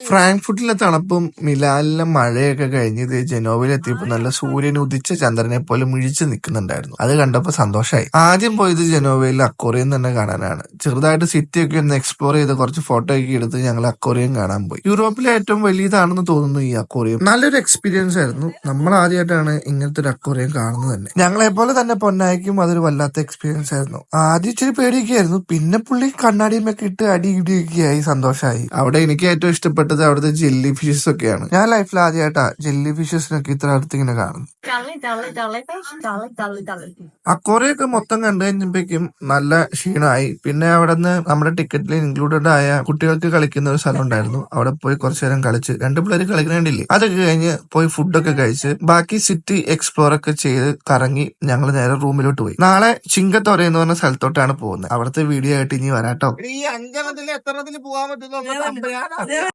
ഫ്രാങ്ക്ഫുർട്ടിലെ തണുപ്പും മിലാനിലെ മഴയൊക്കെ കഴിഞ്ഞ് ഇത് ജനോവയിലെത്തിയപ്പോ നല്ല സൂര്യൻ ഉദിച്ച ചന്ദ്രനെ പോലെ മിഴിച്ചു നിൽക്കുന്നുണ്ടായിരുന്നു. അത് കണ്ടപ്പോ സന്തോഷമായി. ആദ്യം പോയത് ജനോവയിലെ അക്വേറിയം തന്നെ കാണാനാണ്. ചെറുതായിട്ട് സിറ്റി ഒക്കെ ഒന്ന് എക്സ്പ്ലോർ ചെയ്ത് കുറച്ച് ഫോട്ടോ ഒക്കെ എടുത്ത് ഞങ്ങൾ അക്വേറിയം കാണാൻ പോയി. യൂറോപ്പിലെ ഏറ്റവും വലിയതാണെന്ന് തോന്നുന്നു ഈ അക്വേറിയം. നല്ലൊരു എക്സ്പീരിയൻസ് ആയിരുന്നു. നമ്മൾ ആദ്യമായിട്ടാണ് ഇങ്ങനത്തെ ഒരു അക്വേറിയം കാണുന്നത് തന്നെ. ഞങ്ങളെ പോലെ തന്നെ പൊന്നായിക്കും അതൊരു വല്ലാത്ത എക്സ്പീരിയൻസ് ആയിരുന്നു. ആദ്യം ഇച്ചിരി പേടിയൊക്കെയായിരുന്നു. പിന്നെ പുള്ളി കണ്ണാടിയും ഒക്കെ ഇട്ട് അടി ഇടിയൊക്കെ ആയി സന്തോഷമായി. അവിടെ എനിക്ക് ഏറ്റവും ഇഷ്ടപ്പെട്ടത് അവിടുത്തെ ജെല്ലി ഫിഷസ് ഒക്കെയാണ്. ഞാൻ ലൈഫിൽ ആദ്യമായിട്ടാ ജെല്ലി ഫിഷസിനൊക്കെ ഇത്ര അടുത്ത് ഇങ്ങനെ കാണും. അക്വേറിയൊക്കെ മൊത്തം കണ്ടു കഴിഞ്ഞപ്പോഴേക്കും നല്ല ക്ഷീണമായി. പിന്നെ അവിടെ നിന്ന് നമ്മുടെ ടിക്കറ്റിൽ ഇൻക്ലൂഡഡ് ആയ കുട്ടികൾക്ക് കളിക്കുന്ന ഒരു സ്ഥലം ഉണ്ടായിരുന്നു. അവിടെ പോയി കുറച്ചു നേരം കളിച്ച് 2 പിള്ളേർ കളിക്കണേണ്ടില്ലേ, അതൊക്കെ കഴിഞ്ഞ് പോയി ഫുഡൊക്കെ കഴിച്ച് ബാക്കി സിറ്റി എക്സ്പ്ലോർ ഒക്കെ ചെയ്ത് കറങ്ങി ഞങ്ങൾ നേരെ റൂമിലോട്ട് പോയി. നാളെ ചിങ്കത്തോര എന്ന് പറഞ്ഞ സ്ഥലത്തോട്ടാണ് പോകുന്നത്. അവിടുത്തെ വീഡിയോ ആയിട്ട് ഇനി വരാട്ടോ. ഈ 5 എത്ര പോകാൻ പറ്റുന്ന